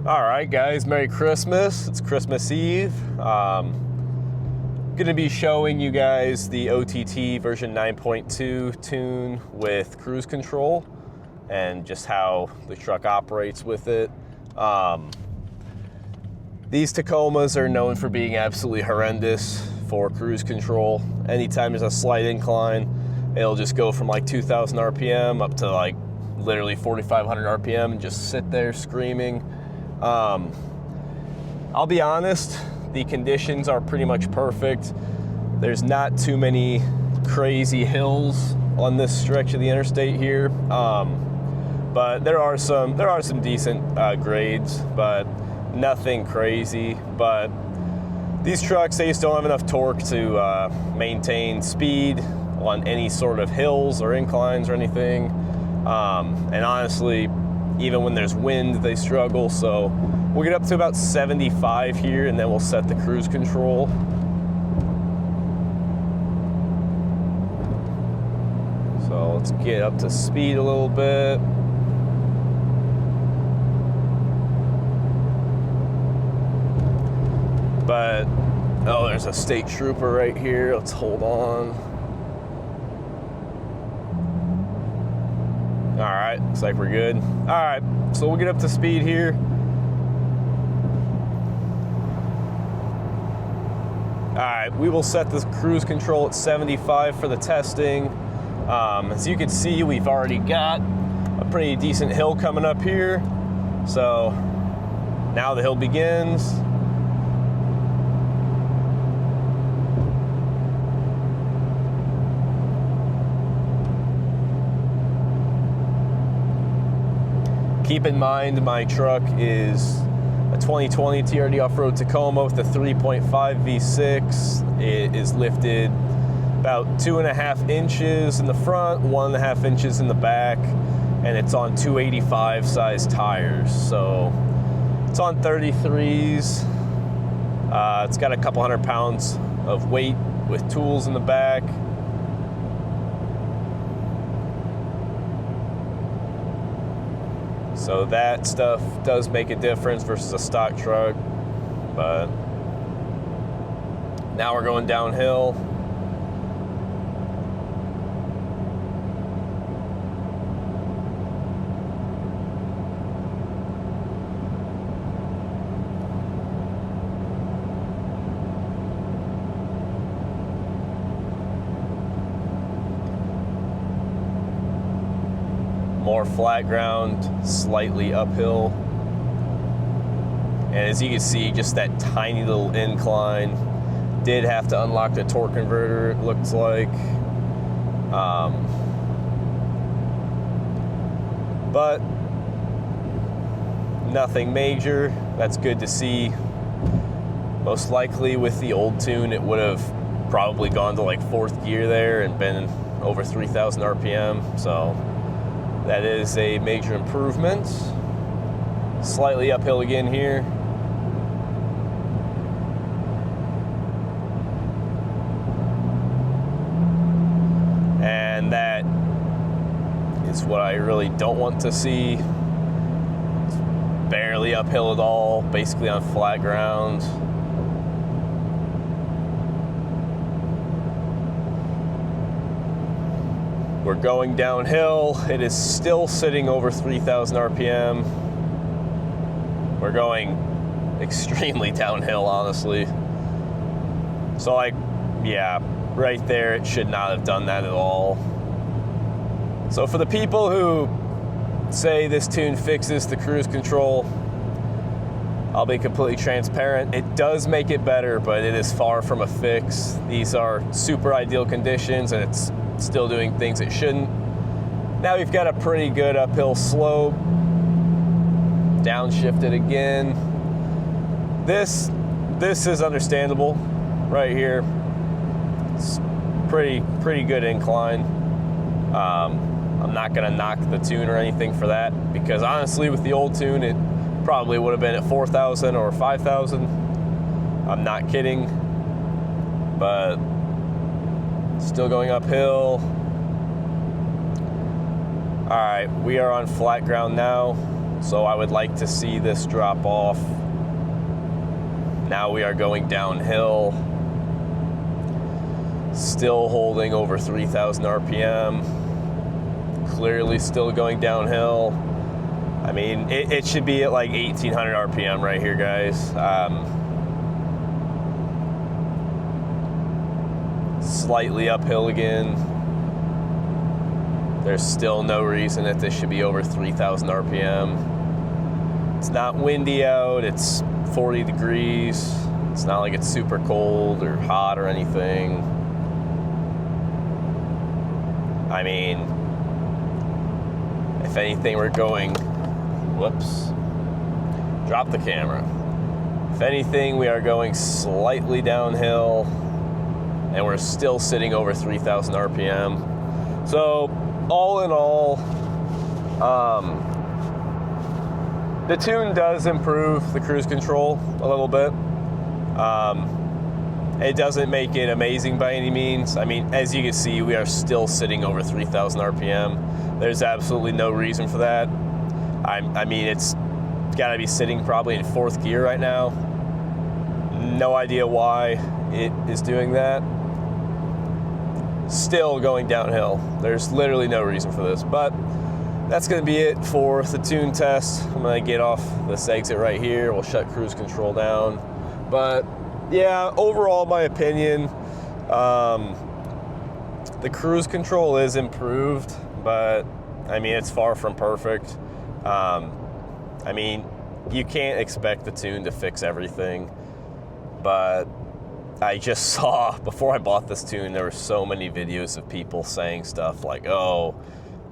All right, guys, Merry Christmas. It's Christmas Eve. Going to be showing you guys the OTT version 9.2 tune with cruise control and just how the truck operates with it. These Tacomas are known for being absolutely horrendous for cruise control. Anytime there's a slight incline, it'll just go from like 2,000 RPM up to like literally 4,500 RPM and just sit there screaming. I'll be honest, the conditions are pretty much perfect. There's not too many crazy hills on this stretch of the interstate here, but there are some decent grades, but nothing crazy. But these trucks, they just don't have enough torque to maintain speed on any sort of hills or inclines or anything. And honestly, even when there's wind, they struggle. So we'll get up to about 75 here, and then we'll set the cruise control. So let's get up to speed a little bit. But, oh, there's a state trooper right here. Let's hold on. All right, looks like we're good. All right, so we'll get up to speed here. All right, we will set the cruise control at 75 for the testing. As you can see, we've already got a pretty decent hill coming up here. So now the hill begins. Keep in mind, my truck is a 2020 TRD off-road Tacoma with a 3.5 V6. It is lifted about 2.5 inches in the front, 1.5 inches in the back, and it's on 285 size tires. So it's on 33s. It's got a couple 100 pounds of weight with tools in the back. So that stuff does make a difference versus a stock truck, but now we're going downhill. More flat ground, slightly uphill. And as you can see, just that tiny little incline. Did have to unlock the torque converter, it looks like. But nothing major. That's good to see. Most likely with the old tune, it would have probably gone to like 4th gear there and been over 3,000 RPM. So that is a major improvement. Slightly uphill again here. And that is what I really don't want to see. It's barely uphill at all, basically on flat ground. We're going downhill. It is still sitting over 3,000 RPM. We're going extremely downhill, honestly. So like, yeah, right there, it should not have done that at all. So for the people who say this tune fixes the cruise control, I'll be completely transparent. It does make it better, but it is far from a fix. These are super ideal conditions, and it's still doing things it shouldn't. Now we've got a pretty good uphill slope. Downshifted again. This is understandable right here. It's pretty good incline. I'm not gonna knock the tune or anything for that, because honestly with the old tune it probably would have been at 4,000 or 5,000. I'm not kidding. But still going uphill. All right, we are on flat ground now. So I would like to see this drop off. Now we are going downhill. Still holding over 3,000 RPM. Clearly still going downhill. I mean, it should be at like 1,800 RPM right here, guys. Slightly uphill again. There's still no reason that this should be over 3,000 RPM. It's not windy out, it's 40 degrees. It's not like it's super cold or hot or anything. I mean, if anything, we're going, whoops, drop the camera. If anything, we are going slightly downhill, and we're still sitting over 3,000 RPM. So, all in all, the tune does improve the cruise control a little bit. It doesn't make it amazing by any means. I mean, as you can see, we are still sitting over 3,000 RPM. There's absolutely no reason for that. I mean, it's got to be sitting probably in 4th gear right now. No idea why it is doing that. Still going downhill. There's literally no reason for this, but that's going to be it for the tune test. I'm going to get off this exit right here. We'll shut cruise control down. But yeah, overall, my opinion, the cruise control is improved, but I mean, it's far from perfect. I mean, you can't expect the tune to fix everything, but I just saw, before I bought this tune, there were so many videos of people saying stuff like, oh,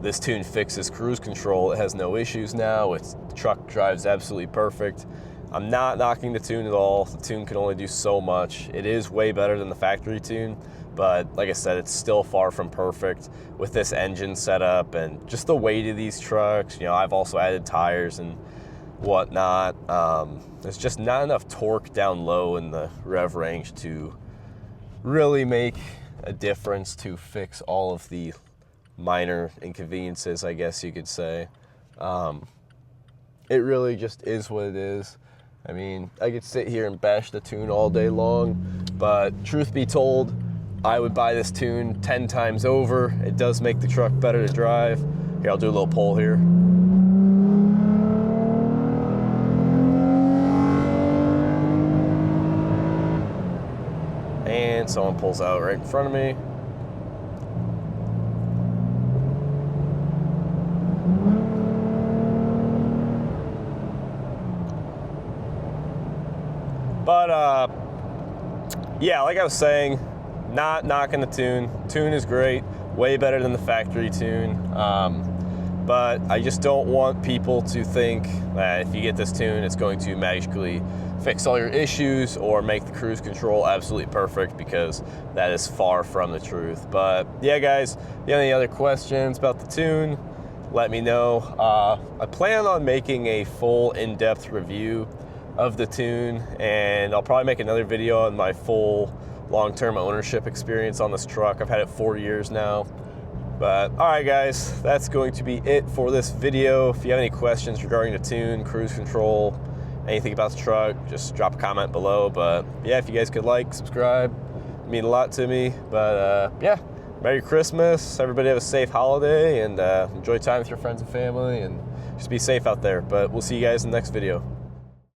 this tune fixes cruise control, it has no issues now, the truck drives absolutely perfect. I'm not knocking the tune at all. The tune can only do so much. It is way better than the factory tune, but like I said, it's still far from perfect with this engine setup and just the weight of these trucks. You know, I've also added tires and whatnot. There's just not enough torque down low in the rev range to really make a difference to fix all of the minor inconveniences, I guess you could say. It really just is what it is. I mean, I could sit here and bash the tune all day long, but truth be told, I would buy this tune 10 times over. It does make the truck better to drive. Here, I'll do a little pull here. And someone pulls out right in front of me. But, yeah, like I was saying, not knocking the tune. Tune is great, way better than the factory tune. But I just don't want people to think that if you get this tune, it's going to magically fix all your issues or make the cruise control absolutely perfect, because that is far from the truth. But, yeah, guys, if you have any other questions about the tune, let me know. I plan on making a full in-depth review of the tune, and I'll probably make another video on my full long-term ownership experience on this truck. I've had it 4 years now. But all right, guys, that's going to be it for this video. If you have any questions regarding the tune, cruise control, anything about the truck, just drop a comment below. But yeah, if you guys could like, subscribe, it'd mean a lot to me. But yeah, Merry Christmas. Everybody have a safe holiday, and enjoy time with your friends and family, and just be safe out there. But we'll see you guys in the next video.